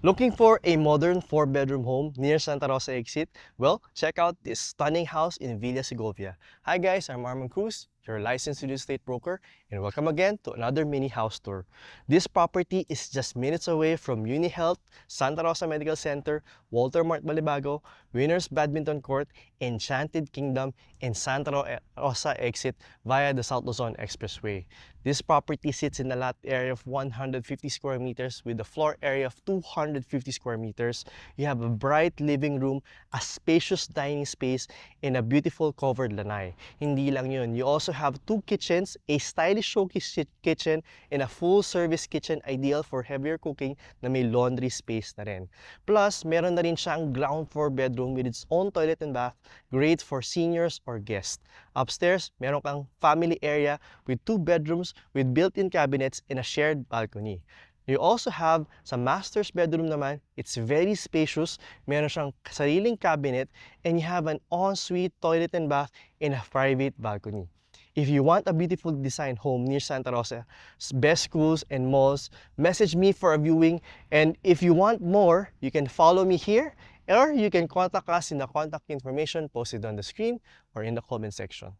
Looking for a modern 4-bedroom home near Santa Rosa exit? Well, check out this stunning house in Villa Segovia. Hi guys, I'm Arman Cruz, your licensed real estate broker, and welcome again to another mini house tour. This property is just minutes away from UniHealth, Santa Rosa Medical Center, Walter Mart Balibago, Winners Badminton Court, Enchanted Kingdom, and Santa Rosa exit via the South Luzon Expressway. This property sits in a lot area of 150 square meters with a floor area of 250 square meters. You have a bright living room, a spacious dining space, and a beautiful covered lanai. Hindi lang yun, you also have 2 kitchens, a stylish showcase kitchen, and a full-service kitchen ideal for heavier cooking na may laundry space na rin. Plus, meron na rin siyang ground floor bedroom with its own toilet and bath, great for seniors or guests. Upstairs, meron kang family area with 2 bedrooms with built-in cabinets and a shared balcony. You also have sa master's bedroom naman, it's very spacious, meron siyang sariling cabinet, and you have an ensuite toilet and bath and a private balcony. If you want a beautiful design home near Santa Rosa, best schools and malls, message me for a viewing. And if you want more, you can follow me here or you can contact us in the contact information posted on the screen or in the comment section.